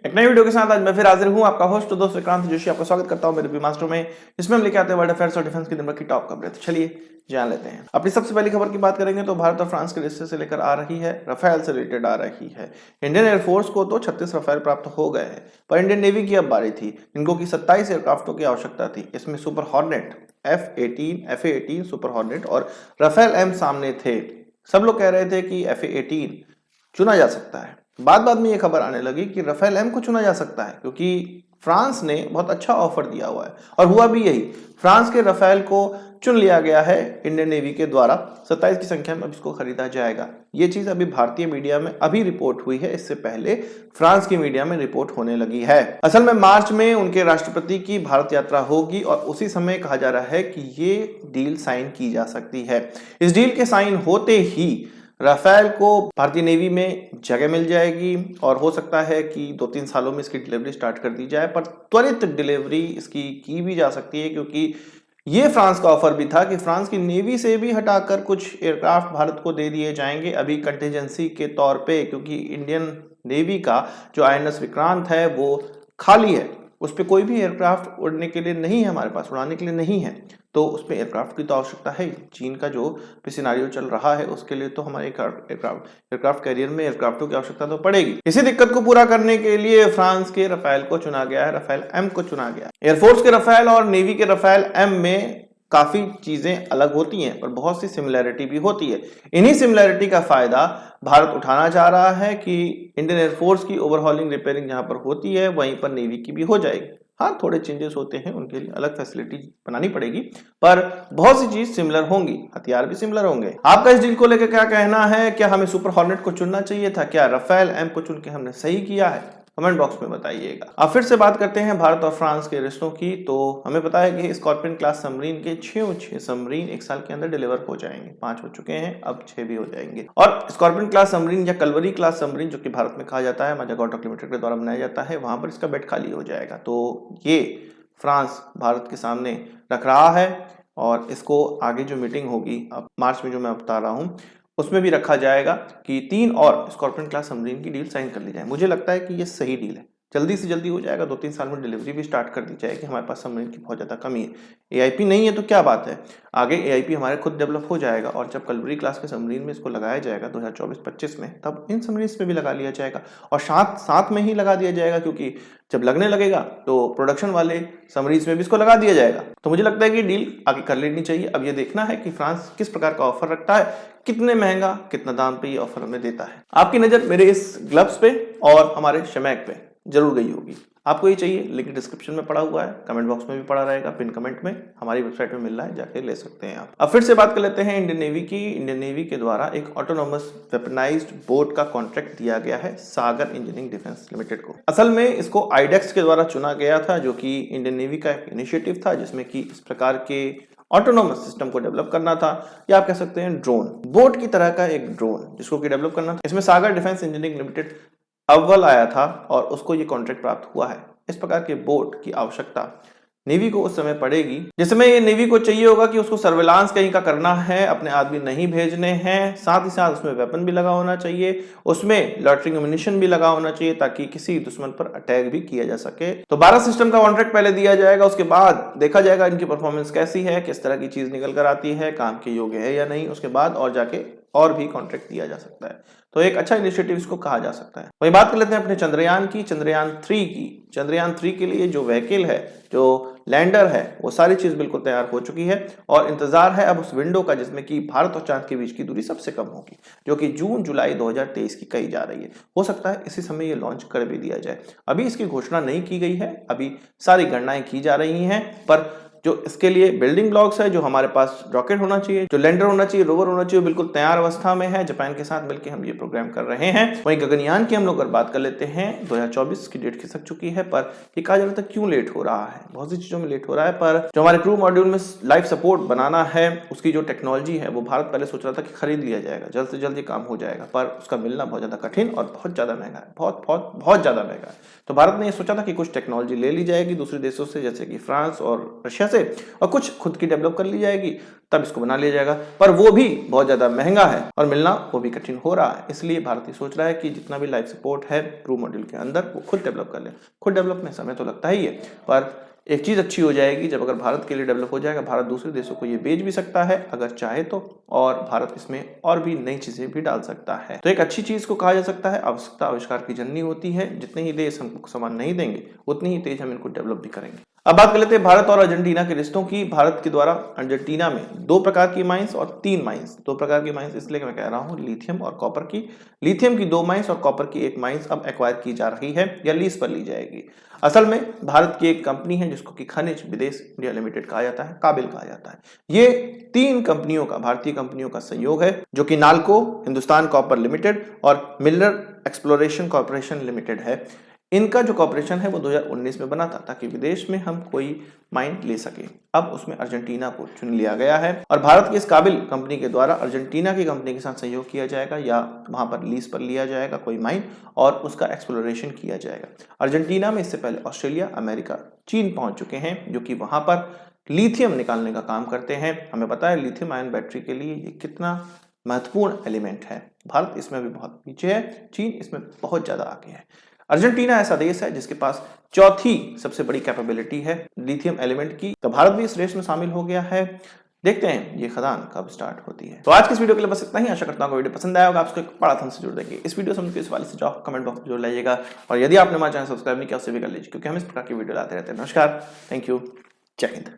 एक नई वीडियो के साथ आज मैं फिर हाजिर हूं, आपका होस्ट दोस्त विक्रांत जोशी आपका स्वागत करता हूं मेरे बी मास्टर में, जिसमें हम लेके आते हैं वर्ल्ड अफेयर्स और डिफेंस की दिन भर की टॉप खबरें। तो चलिए जान लेते हैं। अपनी सबसे पहली खबर की बात करेंगे तो भारत और फ्रांस के रिश्ते से लेकर आ रही है, रफेल से रिलेटेड आ रही है। इंडियन एयरफोर्स को तो 36 रफेल प्राप्त हो गए हैं, पर इंडियन नेवी की अब बारी थी, इनको की 27 एयरक्राफ्टों की आवश्यकता थी। इसमें super hornet, F-18 super hornet और रफेल एम सामने थे। सब लोग कह रहे थे कि F-18 चुना जा सकता है। बाद में ये खबर आने लगी कि रफेल एम को चुना जा सकता है, क्योंकि फ्रांस ने बहुत अच्छा ऑफर दिया हुआ है और हुआ भी यही। फ्रांस के रफेल को चुन लिया गया है इंडियन नेवी के द्वारा। 27 की संख्या में अब इसको खरीदा जाएगा। ये चीज अभी भारतीय मीडिया में अभी रिपोर्ट हुई है, इससे पहले फ्रांस की मीडिया में रिपोर्ट होने लगी है। असल में मार्च में उनके राष्ट्रपति की भारत यात्रा होगी और उसी समय कहा जा रहा है कि ये डील साइन की जा सकती है। इस डील के साइन होते ही राफेल को भारतीय नेवी में जगह मिल जाएगी और हो सकता है कि 2-3 सालों में इसकी डिलीवरी स्टार्ट कर दी जाए, पर त्वरित डिलीवरी इसकी की भी जा सकती है, क्योंकि ये फ्रांस का ऑफर भी था कि फ्रांस की नेवी से भी हटाकर कुछ एयरक्राफ्ट भारत को दे दिए जाएंगे अभी कंटिजेंसी के तौर पे, क्योंकि इंडियन नेवी का जो INS विक्रांत है वो खाली है, उस पर कोई भी एयरक्राफ्ट उड़ने के लिए नहीं है, हमारे पास उड़ाने के लिए नहीं है, तो उसमें एयरक्राफ्ट की तो आवश्यकता है। चीन का जो भी सिनारियो चल रहा है उसके लिए तो हमारे एयरक्राफ्ट कैरियर में एयरक्राफ्टों की आवश्यकता तो पड़ेगी। इसी दिक्कत को पूरा करने के लिए फ्रांस के रफेल को चुना गया है, रफेल एम को चुना गया। एयरफोर्स के रफेल और नेवी के रफेल एम में काफी चीजें अलग होती हैं, पर बहुत सी सिमिलैरिटी भी होती है। इन्हीं सिमिलैरिटी का फायदा भारत उठाना चाह रहा है कि इंडियन एयरफोर्स की ओवरहॉलिंग रिपेयरिंग जहां पर होती है वहीं पर नेवी की भी हो जाएगी। हाँ, थोड़े चेंजेस होते हैं, उनके लिए अलग फैसिलिटी बनानी पड़ेगी, पर बहुत सी चीज सिमिलर होंगी, हथियार भी सिमिलर होंगे। आपका इस डील को लेकर क्या कहना है? क्या हमें सुपर हॉर्नेट को चुनना चाहिए था? क्या रफेल एम को चुन के हमने सही किया है? कमेंट बॉक्स में बताइएगा। अब फिर से बात करते हैं भारत और फ्रांस के रिश्तों की। तो हमें पता है कि स्कॉर्पियन क्लास सबमरीन के 6 सबमरीन 1 साल के अंदर डिलीवर हो जाएंगे। 5 हो चुके हैं, अब 6 भी हो जाएंगे। और स्कॉर्पियन क्लास सबमरीन या कलवरी क्लास सबमरीन, जो कि भारत में कहा जाता है, माजागॉटॉक लिमिटेड के द्वारा बनाया जाता है, वहां पर इसका बेड खाली हो जाएगा। तो ये फ्रांस भारत के सामने रख रहा है और इसको आगे जो मीटिंग होगी अब मार्च में, जो मैं बता रहा हूं, उसमें भी रखा जाएगा कि 3 और स्कॉर्पियन क्लास सबमरीन की डील साइन कर ली जाए। मुझे लगता है कि ये सही डील है, जल्दी से जल्दी हो जाएगा। 2-3 साल में डिलीवरी भी स्टार्ट कर दी जाएगी। हमारे पास सबमरीन की बहुत ज्यादा कमी है। AIP नहीं है तो क्या बात है, आगे AIP हमारे खुद डेवलप हो जाएगा और जब कलवरी क्लास के सबमरीन में इसको लगाया जाएगा 2024-25 में, तब इन सबमरीन में भी लगा लिया जाएगा और साथ में ही लगा दिया जाएगा, क्योंकि जब लगने लगेगा तो प्रोडक्शन वाले सबमरीन में भी इसको लगा दिया जाएगा। तो मुझे लगता है कि डील आगे कर लेनी चाहिए। अब ये देखना है कि फ्रांस किस प्रकार का ऑफर रखता है, कितने महंगा, कितना दाम पे ये ऑफर हमें देता है। आपकी नजर मेरे इस ग्लव्स पे और हमारे शमैक पे जरूर गई होगी। आपको ये चाहिए, लिंक डिस्क्रिप्शन में पड़ा हुआ है, कमेंट बॉक्स में भी पड़ा रहेगा, पिन कमेंट में हमारी वेबसाइट में मिल रहा है, जाके ले सकते हैं आप। अब फिर से बात कर लेते हैं इंडियन नेवी की। इंडियन नेवी के द्वारा एक ऑटोनोमस वेपनाइज्ड बोट का कॉन्ट्रैक्ट दिया गया है सागर इंजीनियरिंग डिफेंस लिमिटेड को। असल में इसको आईडेक्स के द्वारा चुना गया था, जो कि इंडियन नेवी का एक इनिशिएटिव था, जिसमें कि इस प्रकार के ऑटोनोमस सिस्टम को डेवलप करना था, या आप कह सकते हैं ड्रोन, बोट की तरह का एक ड्रोन जिसको कि डेवलप करना था। इसमें सागर डिफेंस इंजीनियरिंग लिमिटेड अव्वल आया था और उसको ये कॉन्ट्रैक्ट प्राप्त हुआ है। इस प्रकार के बोट की आवश्यकता नेवी को उस समय पड़ेगी, जिस समय ये नेवी को चाहिए होगा कि उसको सर्वेलांस कहीं का करना है, अपने आदमी नहीं भेजने हैं, साथ ही साथ उसमें वेपन भी लगा होना चाहिए, उसमें लॉटरिंग एम्यूनिशन भी लगा होना चाहिए, ताकि किसी दुश्मन पर अटैक भी किया जा सके। तो 12 सिस्टम का कॉन्ट्रैक्ट पहले दिया जाएगा, उसके बाद देखा जाएगा इनकी परफॉर्मेंस कैसी है, किस तरह की चीज निकल कर आती है, काम के योग्य है या नहीं, उसके बाद और जाके और भी कॉन्ट्रैक्ट दिया जा सकता है। तो एक अच्छा इनिशिएटिव इसको कहा जा सकता है। वही बात कर लेते हैं अपने चंद्रयान की, चंद्रयान 3 की। चंद्रयान 3 के लिए जो व्हीकल है, जो लैंडर है, वो सारी चीज बिल्कुल तैयार हो चुकी है और इंतजार है अब उस विंडो का, जिसमें कि भारत और चांद के बीच की दूरी सबसे कम होगी, जो कि जून-जुलाई 2023 की कही जा रही है। हो सकता है इसी समय ये लॉन्च कर भी दिया जाए। अभी इसकी घोषणा नहीं की गई है, अभी सारी गणनाएं की जा रही हैं, पर जो इसके लिए बिल्डिंग ब्लॉक्स है, जो हमारे पास रॉकेट होना चाहिए, जो लैंडर होना चाहिए, रोवर होना चाहिए, बिल्कुल तैयार अवस्था में है। जापान के साथ मिलकर हम ये प्रोग्राम कर रहे हैं। वहीं गगनयान की हम लोग अगर बात कर लेते हैं, 2024 की डेट खिसक चुकी है, पर ये कहा जा रहा था क्यों लेट हो रहा है, बहुत सी चीजों में लेट हो रहा है, पर जो हमारे क्रू मॉड्यूल में लाइफ सपोर्ट बनाना है, उसकी जो टेक्नोलॉजी है, वो भारत पहले सोच रहा था कि खरीद लिया जाएगा, जल्द से जल्द ये काम हो जाएगा, पर उसका मिलना बहुत ज्यादा कठिन और बहुत ज्यादा महंगा है, बहुत ज्यादा महंगा है। तो भारत ने ये सोचा था कि कुछ टेक्नोलॉजी ले ली जाएगी दूसरे देशों से, जैसे कि फ्रांस और रशिया से से और कुछ खुद की डेवलप कर ली जाएगी, तब इसको बना लिया जाएगा। पर वो भी बहुत ज्यादा महंगा है और मिलना वो भी कठिन हो रहा है। इसलिए भारत ये सोच रहा है कि जितना भी लाइफ सपोर्ट है क्रू मॉड्यूल के अंदर वो खुद डेवलप कर ले। खुद डेवलप में समय तो लगता ही है, पर एक चीज अच्छी हो जाएगी जब अगर भारत के लिए डेवलप हो जाएगा, भारत दूसरे देशों को ये बेच भी सकता है अगर चाहे तो, और भारत इसमें और भी नई चीजें भी डाल सकता है। तो एक अच्छी चीज को कहा जा सकता है आवश्यकता आविष्कार की जननी होती है। जितने ही देश हमको सामान नहीं देंगे उतनी ही तेज हम इनको डेवलप भी करेंगे। अब बात कर लेते हैं भारत और अर्जेंटीना के रिश्तों की। भारत के द्वारा अर्जेंटीना में 2 प्रकार की माइंस और 3 माइंस, 2 प्रकार की माइंस इसलिए मैं कह रहा हूं लिथियम और कॉपर की। लिथियम की 2 माइंस और कॉपर की 1 माइंस अब एक्वायर की जा रही है या लीज पर ली जाएगी। असल में भारत की एक कंपनी है जिसको कि खनिज विदेश इंडिया लिमिटेड कहा जाता है, काबिल कहा जाता है। ये 3 कंपनियों का, भारतीय कंपनियों का संयोग है जो कि नाल्को, हिंदुस्तान कॉपर लिमिटेड और मिलर एक्सप्लोरेशन कॉर्पोरेशन लिमिटेड है। इनका जो कॉर्पोरेशन है वो 2019 में बना था ताकि विदेश में हम कोई माइन ले सके। अब उसमें अर्जेंटीना को चुन लिया गया है और भारत की इस काबिल कंपनी के द्वारा अर्जेंटीना की कंपनी के साथ सहयोग किया जाएगा या वहां पर लीज पर लिया जाएगा कोई माइन और उसका एक्सप्लोरेशन किया जाएगा। अर्जेंटीना में इससे पहले ऑस्ट्रेलिया, अमेरिका, चीन पहुंच चुके हैं जो कि वहां पर लिथियम निकालने का काम करते हैं। हमें पता है लिथियम आयन बैटरी के लिए ये कितना महत्वपूर्ण एलिमेंट है। भारत इसमें भी बहुत पीछे है, चीन इसमें बहुत ज्यादा आगे है। अर्जेंटीना ऐसा देश है जिसके पास चौथी सबसे बड़ी कैपेबिलिटी है लिथियम एलिमेंट की, तो भारत भी इस रेस में शामिल हो गया है। देखते हैं ये खदान कब स्टार्ट होती है। तो आज की इस वीडियो के लिए बस इतना ही। आशा करता हूँ वीडियो पसंद आया होगा, आपको एक बड़ा थम्स जोड़ देंगे। इस वीडियो से हमको इस वाले से जाओ कमेंट बॉक्स में जोड़ लाइएगा और यदि आपने हमारा चैनल सब्सक्राइब नहीं किया उससे भी कर लीजिए क्योंकि हम इस प्रकार की वीडियो लाते रहते हैं। नमस्कार, थैंक यू, जय हिंद।